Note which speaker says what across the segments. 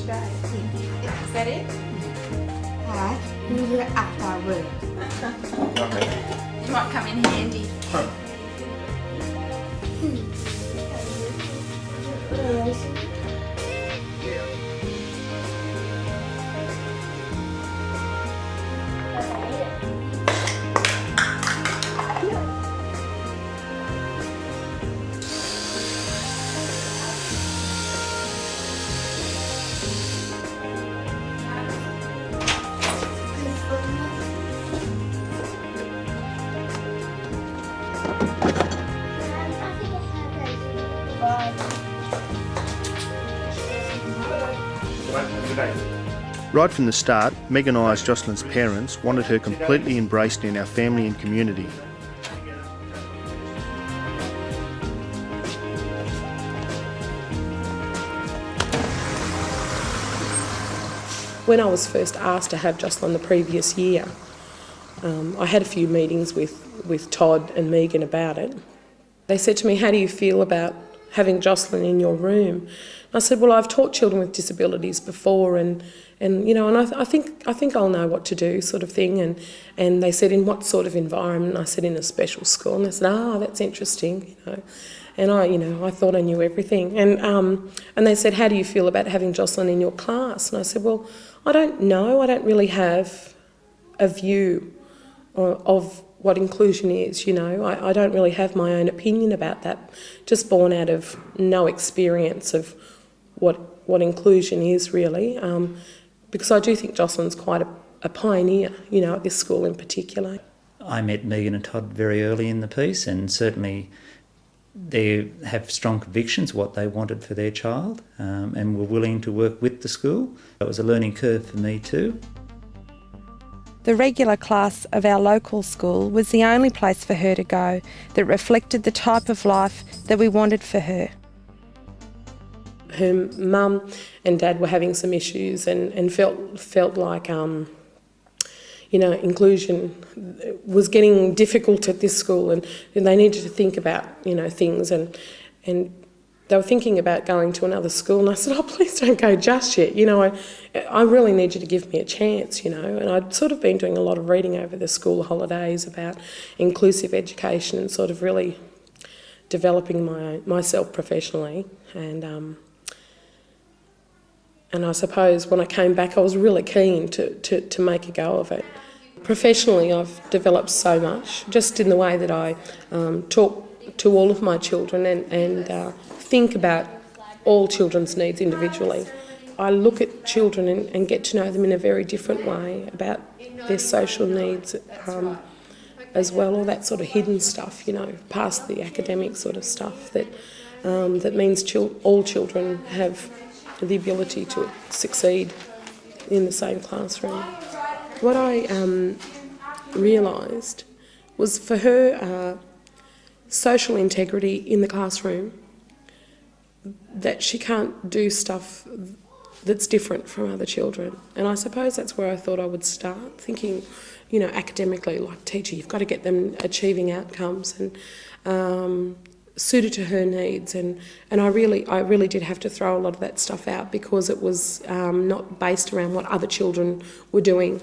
Speaker 1: today. Is that it?
Speaker 2: Hi, we were after work.
Speaker 1: You might come in handy.
Speaker 3: Right from the start, Meg and I as Joscelyn's parents wanted her completely embraced in our family and community.
Speaker 4: When I was first asked to have Joscelyn the previous year, I had a few meetings with Todd and Megan about it. They said to me, how do you feel about having Joscelyn in your room? I said, well, I've taught children with disabilities before and I think I'll know what to do, sort of thing. And they said, in what sort of environment? I said, in a special school. And they said, that's interesting, And I thought I knew everything. And they said, how do you feel about having Joscelyn in your class? And I said, well, I don't know. I don't really have a view of what inclusion is, I don't really have my own opinion about that, just born out of no experience of what inclusion is really, because I do think Joscelyn's quite a pioneer, at this school in particular.
Speaker 5: I met Megan and Todd very early in the piece, and certainly they have strong convictions what they wanted for their child, and were willing to work with the school. It was a learning curve for me too.
Speaker 6: The regular class of our local school was the only place for her to go that reflected the type of life that we wanted for her.
Speaker 4: Her mum and dad were having some issues and felt like inclusion was getting difficult at this school, and they needed to think about things, and they were thinking about going to another school, and I said, please don't go just yet, I really need you to give me a chance, and I'd sort of been doing a lot of reading over the school holidays about inclusive education and sort of really developing myself professionally, and I suppose when I came back I was really keen to make a go of it. Professionally I've developed so much, just in the way that I talk to all of my children and think about all children's needs individually. I look at children and get to know them in a very different way about their social needs as well, all that sort of hidden stuff, past the academic sort of stuff that means all children have the ability to succeed in the same classroom. What I realised was for her social integrity in the classroom, that she can't do stuff that's different from other children. And I suppose that's where I thought I would start, thinking, academically, like teacher, you've got to get them achieving outcomes and suited to her needs. And I really did have to throw a lot of that stuff out because it was not based around what other children were doing.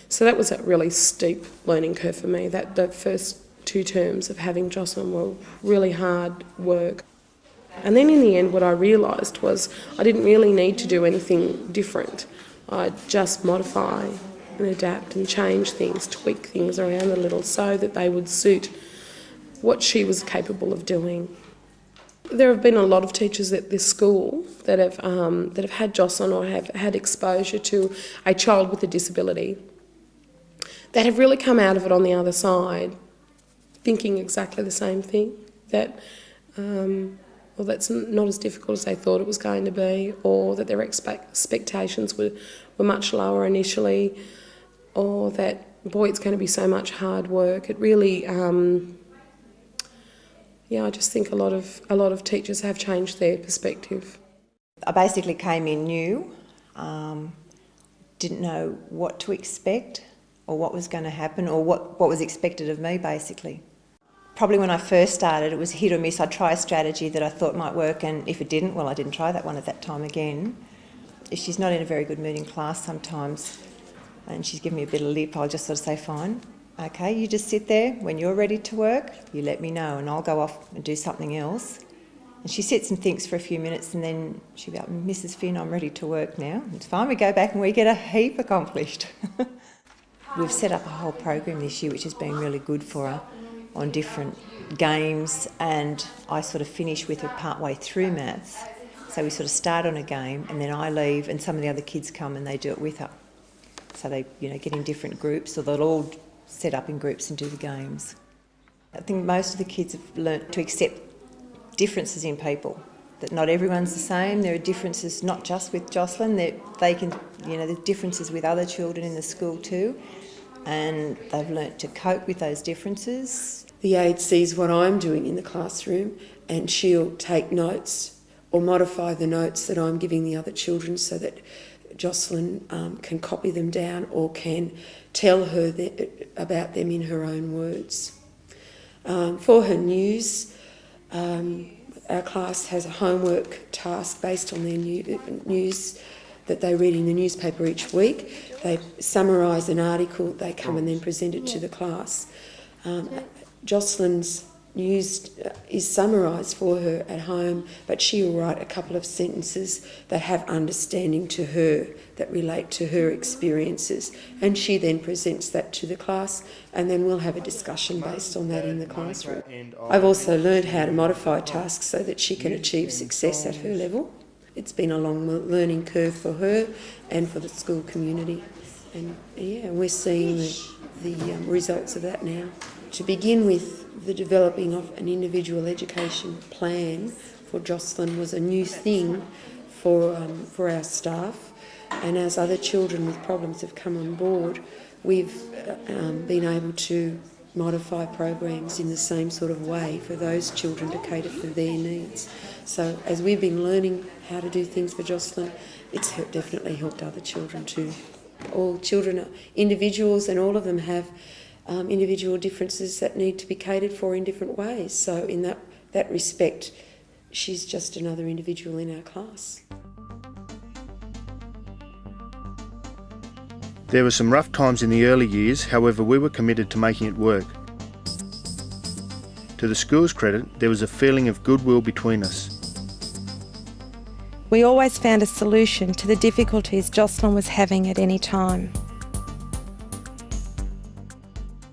Speaker 4: So that was a really steep learning curve for me. That the first 2 terms of having Joscelyn were really hard work. And then in the end what I realised was I didn't really need to do anything different. I'd just modify and adapt and change things, tweak things around a little so that they would suit what she was capable of doing. There have been a lot of teachers at this school that have had Joscelyn or have had exposure to a child with a disability that have really come out of it on the other side thinking exactly the same thing, that that's not as difficult as they thought it was going to be, or that their expectations were much lower initially, or that, boy, it's going to be so much hard work. It really, I just think a lot of teachers have changed their perspective.
Speaker 7: I basically came in new, didn't know what to expect or what was going to happen or what was expected of me, basically. Probably when I first started, it was hit or miss. I'd try a strategy that I thought might work, and if it didn't, well, I didn't try that one at that time again. if she's not in a very good mood in class sometimes and she's giving me a bit of lip, I'll just sort of say, fine, okay, you just sit there. When you're ready to work, you let me know and I'll go off and do something else. And she sits and thinks for a few minutes and then she'll be like, Mrs. Finn, I'm ready to work now. It's fine, we go back and we get a heap accomplished. We've set up a whole program this year which has been really good for her on different games, and I sort of finish with her partway through maths. So we sort of start on a game and then I leave and some of the other kids come and they do it with her. So they, get in different groups, or they'll all set up in groups and do the games. I think most of the kids have learnt to accept differences in people, that not everyone's the same. There are differences not just with Joscelyn, they can, there's differences with other children in the school too, and they've learnt to cope with those differences.
Speaker 4: The aide sees what I'm doing in the classroom and she'll take notes or modify the notes that I'm giving the other children so that Joscelyn can copy them down or can tell her about them in her own words. For her news, our class has a homework task based on their news that they read in the newspaper each week. They summarise an article, they come and then present it to the class. Joscelyn's news is summarised for her at home, but she will write a couple of sentences that have understanding to her, that relate to her experiences, and she then presents that to the class, and then we'll have a discussion based on that in the classroom. I've also learned how to modify tasks so that she can achieve success at her level. It's been a long learning curve for her and for the school community, and we're seeing the results of that now. To begin with, the developing of an individual education plan for Joscelyn was a new thing for our staff, and as other children with problems have come on board, we've been able to modify programs in the same sort of way for those children to cater for their needs. So as we've been learning how to do things for Joscelyn, it's definitely helped other children too. All children are individuals and all of them have individual differences that need to be catered for in different ways. So in that respect, she's just another individual in our class.
Speaker 3: There were some rough times in the early years, however we were committed to making it work. To the school's credit, there was a feeling of goodwill between us.
Speaker 6: We always found a solution to the difficulties Joscelyn was having at any time.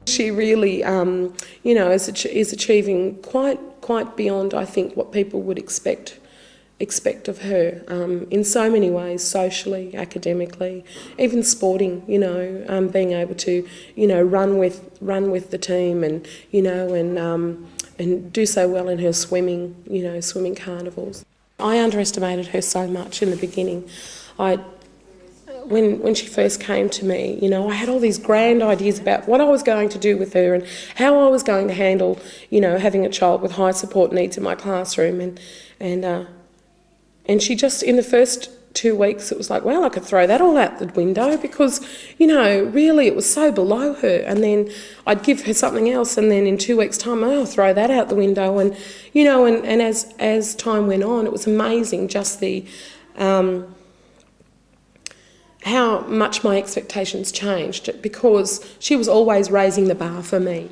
Speaker 4: She really, is achieving quite beyond, I think, what people would expect of her in so many ways, socially, academically, even sporting. Being able to, run with the team, and and do so well in her swimming, swimming carnivals. I underestimated her so much in the beginning. When she first came to me, I had all these grand ideas about what I was going to do with her and how I was going to handle, having a child with high support needs in my classroom. And she just, in the first 2 weeks, it was like, well, I could throw that all out the window because, really it was so below her. And then I'd give her something else, and then in 2 weeks' time, I'll throw that out the window. And, and as time went on, it was amazing just the... how much my expectations changed, because she was always raising the bar for me.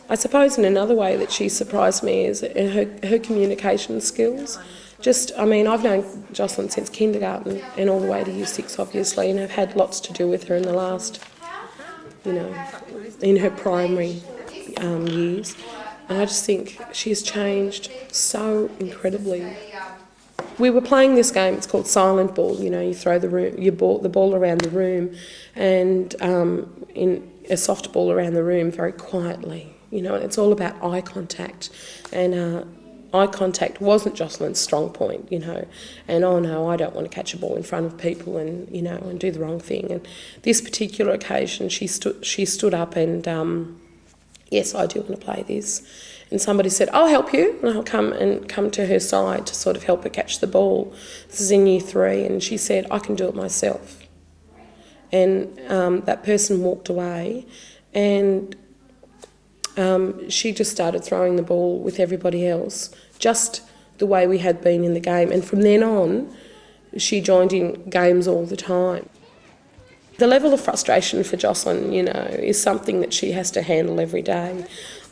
Speaker 4: I suppose in another way that she surprised me is her communication skills. I've known Joscelyn since kindergarten and all the way to Year 6, obviously, and I've had lots to do with her in the last, in her primary years. And I just think she's changed so incredibly. We were playing this game, it's called Silent Ball. You throw the ball around the room, and in a soft ball around the room very quietly. And it's all about eye contact. And eye contact wasn't Joscelyn's strong point, And oh no, I don't want to catch a ball in front of people and and do the wrong thing. And this particular occasion, she stood up and yes, I do want to play this. And somebody said, I'll help you, and I'll come to her side to sort of help her catch the ball. This is in Year 3, and she said, I can do it myself. And that person walked away, and she just started throwing the ball with everybody else, just the way we had been in the game. And from then on, she joined in games all the time. The level of frustration for Joscelyn, is something that she has to handle every day.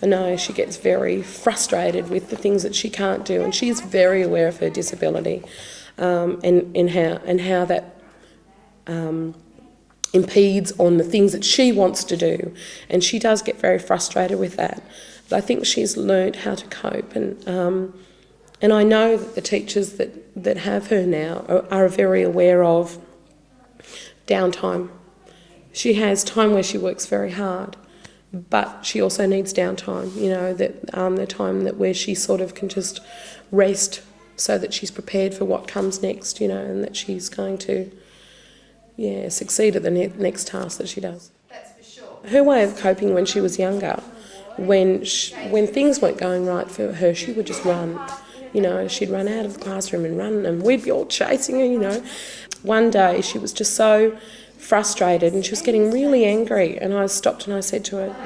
Speaker 4: I know she gets very frustrated with the things that she can't do, and she is very aware of her disability and how that impedes on the things that she wants to do, and she does get very frustrated with that. But I think she's learnt how to cope, and I know that the teachers that have her now are very aware of downtime. She has time where she works very hard, but she also needs downtime, the time where she sort of can just rest so that she's prepared for what comes next, and that she's going to succeed at the next task that she does.
Speaker 1: That's for sure.
Speaker 4: Her way of coping when she was younger, when things weren't going right for her, she would just run. She'd run out of the classroom and run, and we'd be all chasing her, One day she was just so frustrated and she was getting really angry, and I stopped and I said to her,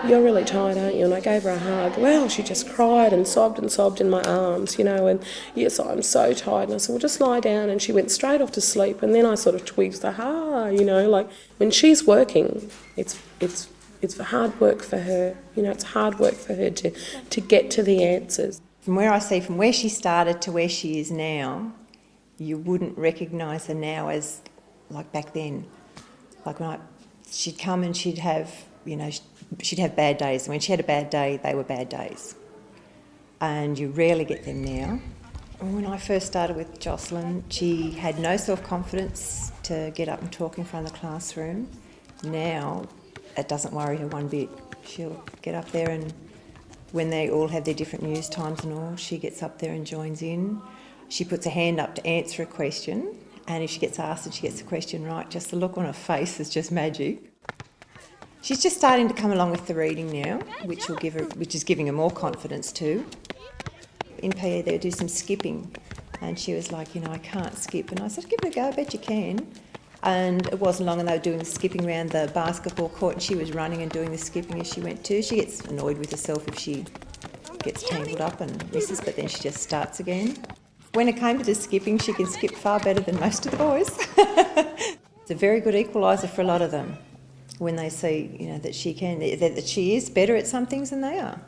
Speaker 4: "You're really tired, aren't you?" And I gave her a hug. Well, she just cried and sobbed in my arms, and yes, I'm so tired. And I said, "Well, just lie down." And she went straight off to sleep, and then I sort of twigged, like when she's working, it's hard work for her. It's hard work for her to get to the answers.
Speaker 7: From where she started to where she is now, you wouldn't recognise her now as like back then. Like she'd come and she'd have bad days. And when she had a bad day, they were bad days. And you rarely get them now. When I first started with Joscelyn, she had no self-confidence to get up and talk in front of the classroom. Now, it doesn't worry her one bit. She'll get up there, and when they all have their different news times and all, she gets up there and joins in. She puts her hand up to answer a question, and if she gets asked and she gets the question right, just the look on her face is just magic. She's just starting to come along with the reading now, which is giving her more confidence too. In PE they do some skipping, and she was like, I can't skip. And I said, give it a go, I bet you can. And it wasn't long and they were doing the skipping around the basketball court, and she was running and doing the skipping as she went too. She gets annoyed with herself if she gets tangled up and misses, but then she just starts again. When it came to the skipping, she can skip far better than most of the boys. It's a very good equaliser for a lot of them when they see, that she is better at some things than they are.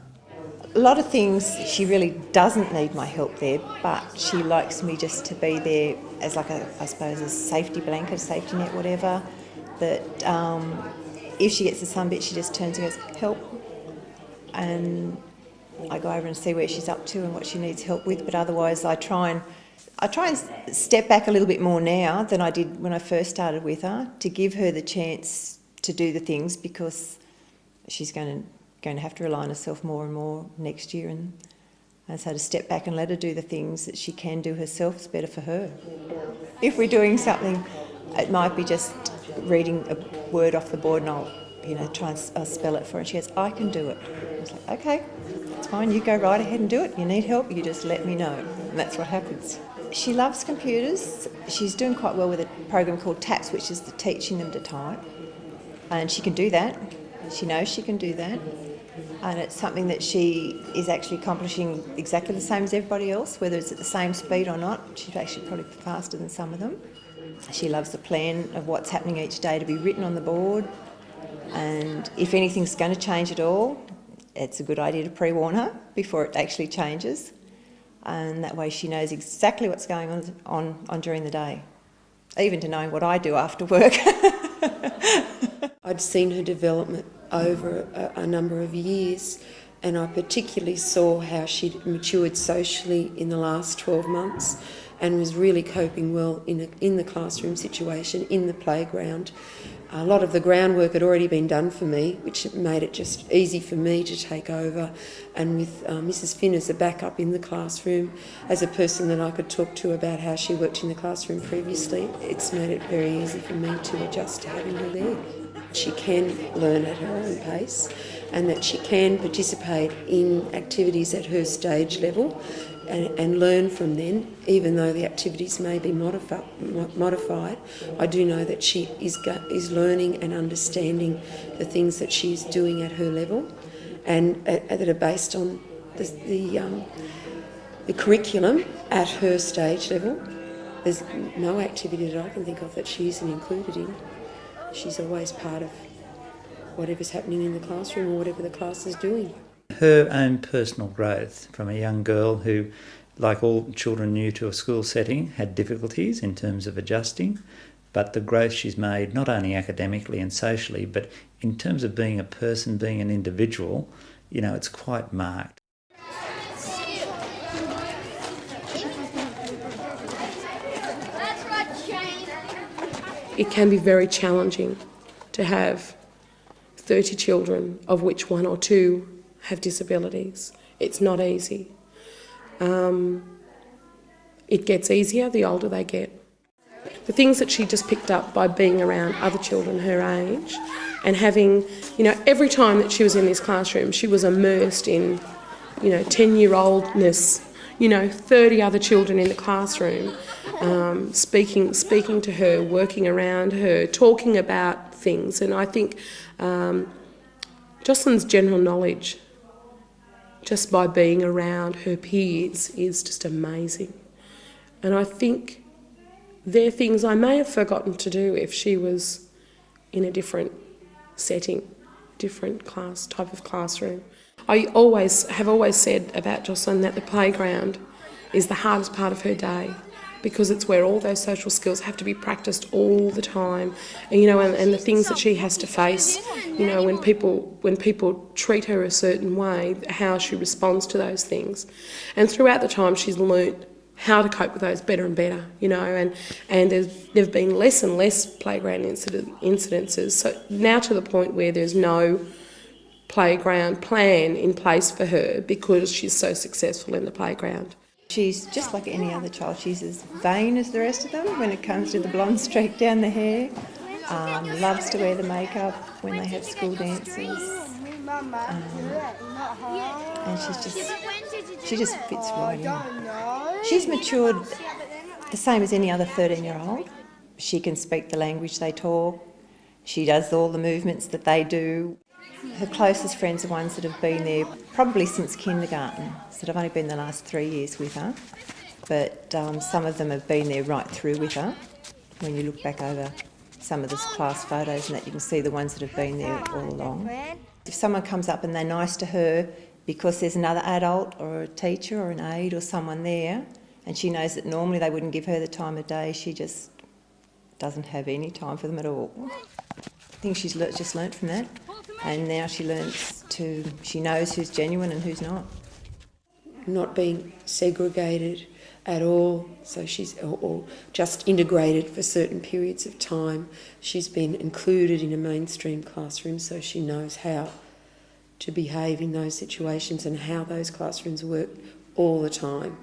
Speaker 7: A lot of things she really doesn't need my help there, but she likes me just to be there as a safety blanket, a safety net, whatever. That if she gets to some bit, she just turns and goes, "Help," and I go over and see where she's up to and what she needs help with. But otherwise, I try and step back a little bit more now than I did when I first started with her, to give her the chance to do the things, because she's going to have to rely on herself more and more next year, and so to step back and let her do the things that she can do herself is better for her. If we're doing something, it might be just reading a word off the board, and I'll try and spell it for her, and she goes, "I can do it." I was like, "Okay, it's fine, you go right ahead and do it. You need help, you just let me know." And that's what happens. She loves computers. She's doing quite well with a program called TAPS, which is teaching them to type, and she can do that. She knows she can do that. And it's something that she is actually accomplishing exactly the same as everybody else, whether it's at the same speed or not. She's actually probably faster than some of them. She loves the plan of what's happening each day to be written on the board, and if anything's going to change at all, it's a good idea to pre-warn her before it actually changes, and that way she knows exactly what's going on during the day, even to knowing what I do after work.
Speaker 8: I'd seen her development over a number of years, and I particularly saw how she'd matured socially in the last 12 months and was really coping well in the classroom situation, in the playground. A lot of the groundwork had already been done for me, which made it just easy for me to take over, and with Mrs. Finn as a backup in the classroom, as a person that I could talk to about how she worked in the classroom previously, it's made it very easy for me to adjust to having her there. She can learn at her own pace, and that she can participate in activities at her stage level and learn from them, even though the activities may be modified. I do know that she is learning and understanding the things that she's doing at her level, and that are based on the curriculum at her stage level. there's no activity that I can think of that she isn't included in. She's always part of whatever's happening in the classroom or whatever the class is doing.
Speaker 5: Her own personal growth from a young girl who, like all children new to a school setting, had difficulties in terms of adjusting, but the growth she's made not only academically and socially, but in terms of being a person, being an individual, you know, it's quite marked.
Speaker 4: It can be very challenging to have 30 children, of which 1 or 2 have disabilities. It's not easy. It gets easier the older they get. The things that she just picked up by being around other children her age and having, you know, every time that she was in this classroom, she was immersed in, you know, 10-year-oldness, you know, 30 other children in the classroom, speaking to her, working around her, talking about things. And I think Joscelyn's general knowledge, just by being around her peers, is just amazing. And I think they're things I may have forgotten to do if she was in a different setting, different class, type of classroom. I have always said about Joscelyn that the playground is the hardest part of her day, because it's where all those social skills have to be practiced all the time, and, you know, and the things that she has to face, you know, when people treat her a certain way, how she responds to those things. And throughout the time she's learnt how to cope with those better and better, you know, and there've been less and less playground incidences, so now to the point where there's no playground plan in place for her because she's so successful in the playground.
Speaker 7: She's just like any other child. She's as vain as the rest of them when it comes to the blonde streak down the hair. Loves to wear the makeup when they have school dances. And she just fits right in. She's matured the same as any other 13-year-old. She can speak the language they talk. She does all the movements that they do. Her closest friends are ones that have been there probably since kindergarten, so they've only been the last 3 years with her, but some of them have been there right through with her. When you look back over some of the class photos and that, you can see the ones that have been there all along. If someone comes up and they're nice to her because there's another adult or a teacher or an aide or someone there, and she knows that normally they wouldn't give her the time of day, she just doesn't have any time for them at all. I think she's just learnt from that. And now she knows who's genuine and who's not.
Speaker 8: Not being segregated at all, so she's or just integrated for certain periods of time. She's been included in a mainstream classroom, so she knows how to behave in those situations and how those classrooms work all the time.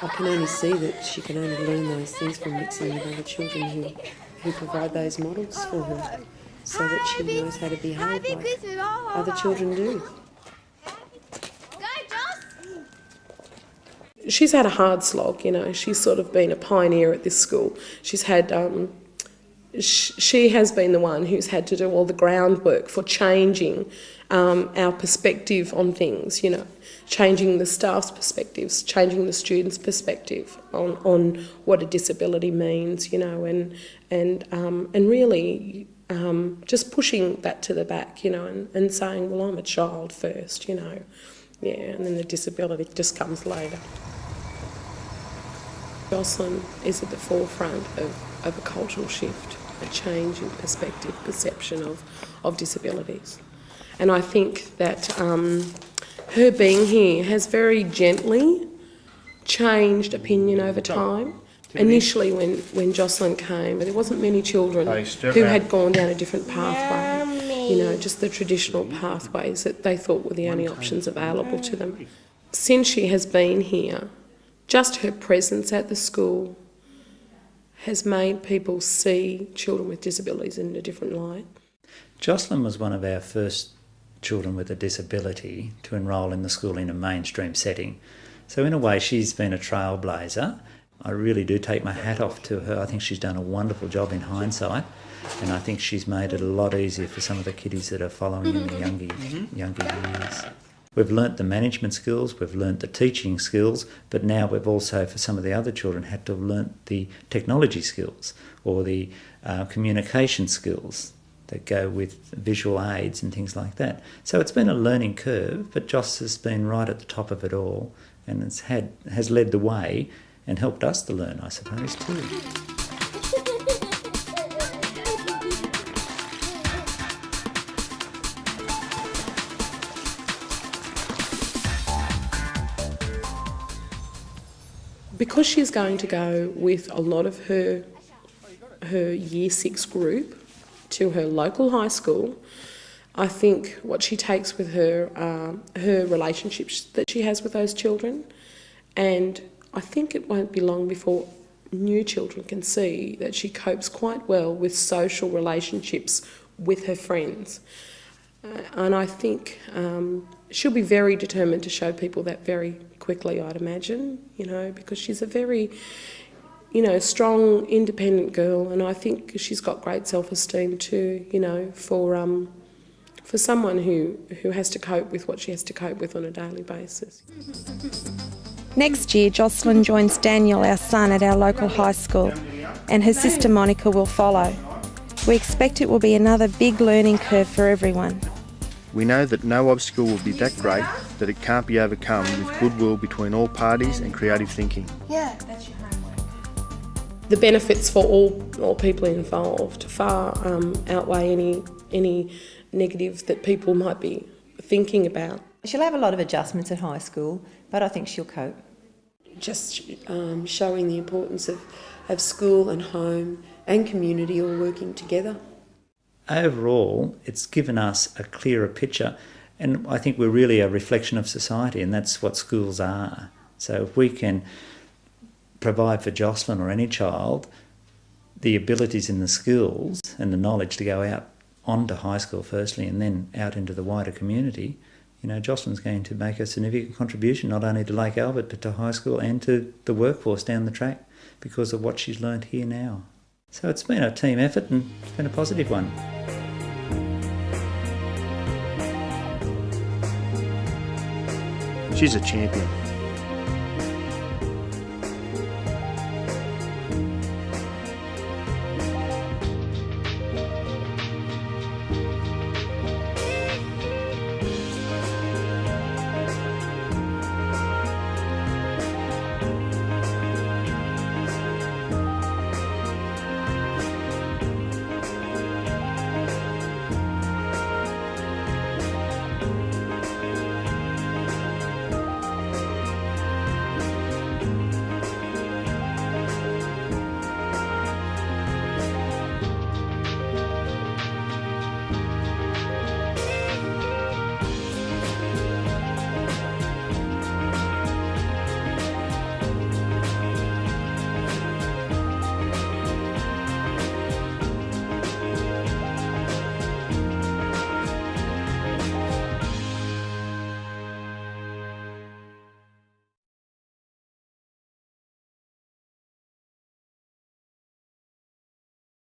Speaker 8: I can only see that she can only learn those things from mixing with other children who provide those models for her, so that she knows how to behave like other children do.
Speaker 4: She's had a hard slog, you know. She's sort of been a pioneer at this school. She's had, she has been the one who's had to do all the groundwork for changing our perspective on things, you know, changing the staff's perspectives, changing the students' perspective on what a disability means, you know, and really just pushing that to the back, you know, and saying, well, I'm a child first, you know, yeah, and then the disability just comes later. Joscelyn is at the forefront of a cultural shift, a change in perspective, perception of disabilities. And I think that her being here has very gently changed opinion over time. Initially, when Joscelyn came, there wasn't many children who had gone down a different pathway, you know, just the traditional pathways that they thought were the only options available to them. Since she has been here, just her presence at the school has made people see children with disabilities in a different light.
Speaker 5: Joscelyn was one of our first children with a disability to enrol in the school in a mainstream setting. So in a way, she's been a trailblazer. I really do take my hat off to her. I think she's done a wonderful job in hindsight, and I think she's made it a lot easier for some of the kiddies that are following in the younger years. We've learnt the management skills, we've learnt the teaching skills, but now we've also, for some of the other children, had to have learnt the technology skills or the communication skills that go with visual aids and things like that. So it's been a learning curve, but Joss has been right at the top of it all and has led the way and helped us to learn, I suppose, too.
Speaker 4: Because she's going to go with a lot of her Year 6 group to her local high school, I think what she takes with her are her relationships that she has with those children, and I think it won't be long before new children can see that she copes quite well with social relationships with her friends. And I think she'll be very determined to show people that very quickly, I'd imagine, because she's a very, strong, independent girl, and I think she's got great self-esteem too, for someone who has to cope with what she has to cope with on a daily basis.
Speaker 6: Next year, Joscelyn joins Daniel, our son, at our local high school, and her sister Monica will follow. We expect it will be another big learning curve for everyone.
Speaker 3: We know that no obstacle will be that great that it can't be overcome with goodwill between all parties and creative thinking.
Speaker 2: Yeah, that's your homework.
Speaker 4: The benefits for all people involved far outweigh any negative that people might be thinking about.
Speaker 7: She'll have a lot of adjustments at high school, but I think she'll cope.
Speaker 8: Just showing the importance of school and home and community all working together.
Speaker 5: Overall, it's given us a clearer picture, and I think we're really a reflection of society, and that's what schools are. So if we can provide for Joscelyn or any child the abilities and the skills and the knowledge to go out onto high school firstly and then out into the wider community, Joscelyn's going to make a significant contribution not only to Lake Albert but to high school and to the workforce down the track because of what she's learnt here now. So it's been a team effort and it's been a positive one.
Speaker 3: She's a champion.